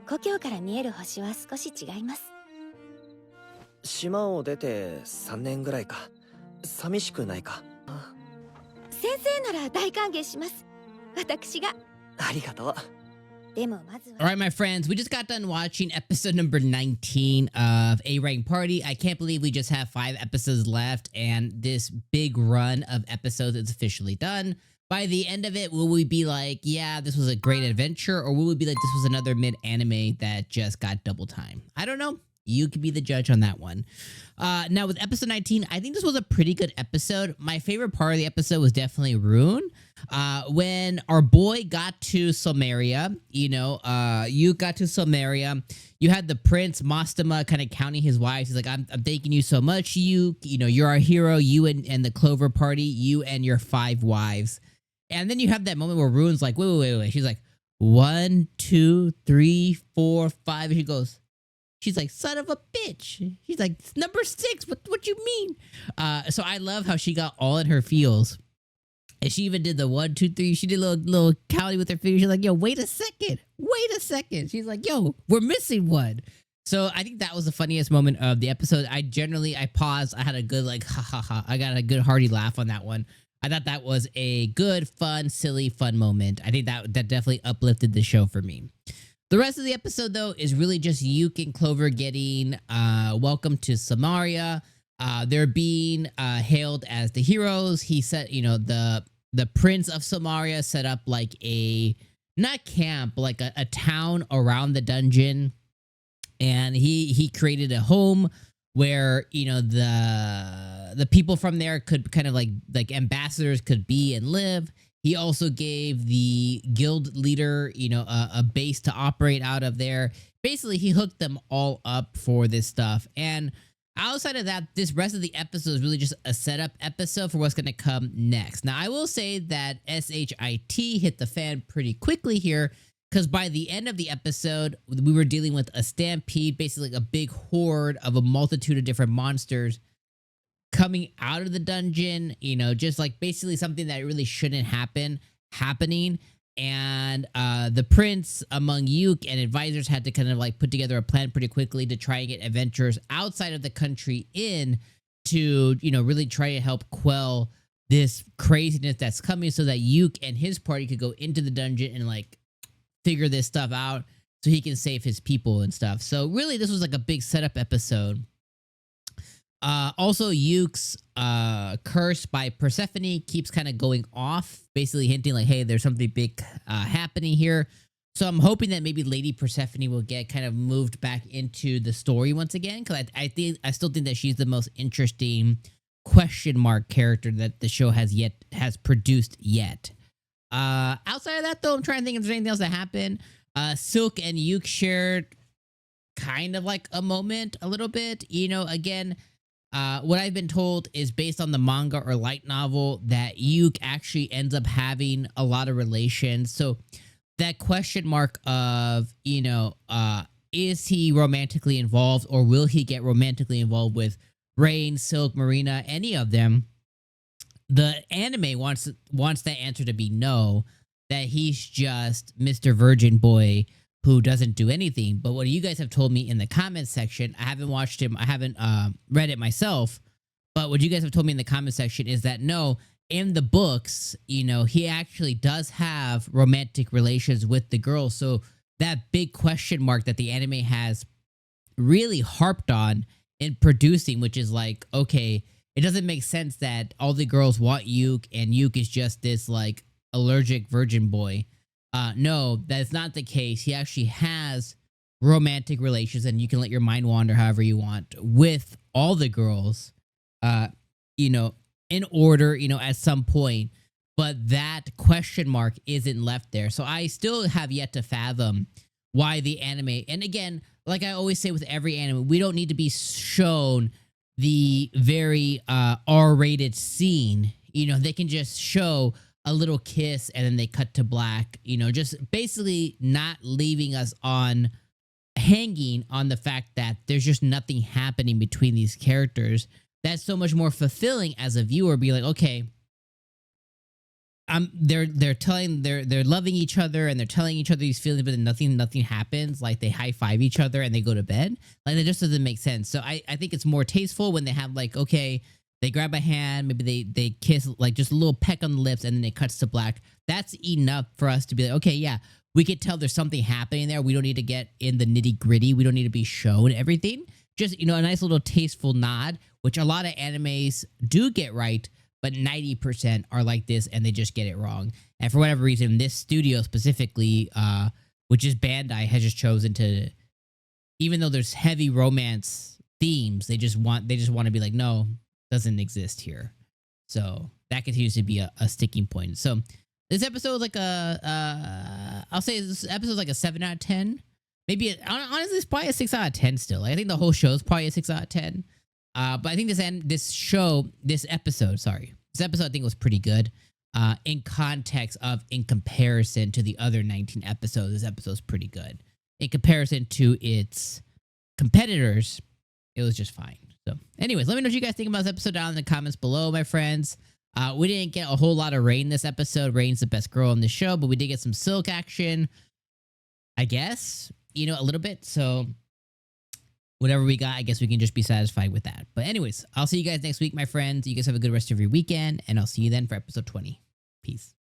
故郷から見える星は少し違います。島を出て3年ぐらいか。寂しくないか。先生なら大歓迎します。私が。ありがとう。でもまずは。 All right, my friends, we just got done watching episode number 19 of A Rank Party. I can't believe we just have 5 episodes left and this big run of episodes is officially done. By the end of it, will we be like, yeah, this was a great adventure, or will we be like, this was another mid-anime that just got double time? I don't know. You could be the judge on that one. Now, with episode 19, I think this was a pretty good episode. My favorite part of the episode was definitely Rune. When our boy got to Solmaria, you got to Solmaria, you had the prince, Mastama, kind of counting his wives. He's like, I'm thanking you so much, you're our hero, you and the Clover Party, you and your 5 wives. And then you have that moment where Rune's like, wait. She's like, 1, 2, 3, 4, 5. And she goes, she's like, son of a bitch. She's like, number 6. What you mean? So I love how she got all in her feels. And she even did the 1, 2, 3. She did a little counting with her fingers. She's like, yo, wait a second. She's like, yo, we're missing one. So I think that was the funniest moment of the episode. I paused. I had a good ha. I got a good hearty laugh on that one. I thought that was a good, fun, silly, fun moment. I think that definitely uplifted the show for me. The rest of the episode, though, is really just Yuke and Clover getting welcome to Solmaria. They're being hailed as the heroes. He said, the prince of Solmaria set up like not camp, but like a town around the dungeon. And he created a home where, the people from there could kind of like ambassadors could be and live. He also gave the guild leader, a base to operate out of there. Basically, he hooked them all up for this stuff. And outside of that, this rest of the episode is really just a setup episode for what's going to come next. Now, I will say that 𝐜𝐻IT hit the fan pretty quickly here, because by the end of the episode, we were dealing with a stampede, basically like a big horde of a multitude of different monsters coming out of the dungeon, just like basically something that really shouldn't happening. And the prince among Yuke and advisors had to kind of like put together a plan pretty quickly to try and get adventurers outside of the country in to, really try to help quell this craziness that's coming so that Yuke and his party could go into the dungeon and like figure this stuff out so he can save his people and stuff. So really this was like a big setup episode. Also, Yuke's curse by Persephone keeps kind of going off, basically hinting like, hey, there's something big happening here. So I'm hoping that maybe Lady Persephone will get kind of moved back into the story once again, because I still think that she's the most interesting question mark character that the show has produced yet. Outside of that, though, I'm trying to think if there's anything else that happened. Silk and Yuke shared kind of like a moment a little bit, again. What I've been told is based on the manga or light novel that Yuke actually ends up having a lot of relations. So that question mark of, is he romantically involved, or will he get romantically involved with Rain, Silk, Marina, any of them? The anime wants that answer to be no, that he's just Mr. Virgin Boy who doesn't do anything. But what you guys have told me in the comments section, I haven't watched him, I haven't read it myself, but what you guys have told me in the comment section is that no, in the books, he actually does have romantic relations with the girl. So that big question mark that the anime has really harped on in producing, which is like, okay, it doesn't make sense that all the girls want Yuke and Yuke is just this like allergic virgin boy. No, that's not the case. He actually has romantic relations, and you can let your mind wander however you want with all the girls, in order, at some point. But that question mark isn't left there. So I still have yet to fathom why the anime, and again, like I always say with every anime, we don't need to be shown the very R-rated scene. They can just show a little kiss and then they cut to black, just basically not leaving us hanging on the fact that there's just nothing happening between these characters. That's so much more fulfilling as a viewer, be like, okay, they're loving each other and they're telling each other these feelings, but then nothing happens. Like they high five each other and they go to bed. Like that just doesn't make sense. So I think it's more tasteful when they have like, okay, they grab a hand, maybe they kiss, like just a little peck on the lips, and then it cuts to black. That's enough for us to be like, okay, yeah, we could tell there's something happening there. We don't need to get in the nitty gritty. We don't need to be shown everything. Just, a nice little tasteful nod, which a lot of animes do get right, but 90% are like this and they just get it wrong. And for whatever reason, this studio specifically, which is Bandai, has just chosen to, even though there's heavy romance themes, they just want to be like, no, doesn't exist here. So that continues to be a sticking point. So this episode is like I'll say this episode is like a 7 out of 10. Maybe honestly, it's probably a 6 out of 10 still. Like, I think the whole show is probably a 6 out of 10. But I think this episode I think was pretty good. In context of, in comparison to the other 19 episodes, this episode's pretty good. In comparison to its competitors, it was just fine. So anyways, let me know what you guys think about this episode down in the comments below, my friends. We didn't get a whole lot of Rain this episode. Rain's the best girl in the show, but we did get some Silk action, I guess, a little bit. So whatever we got, I guess we can just be satisfied with that. But anyways, I'll see you guys next week, my friends. You guys have a good rest of your weekend, and I'll see you then for episode 20. Peace.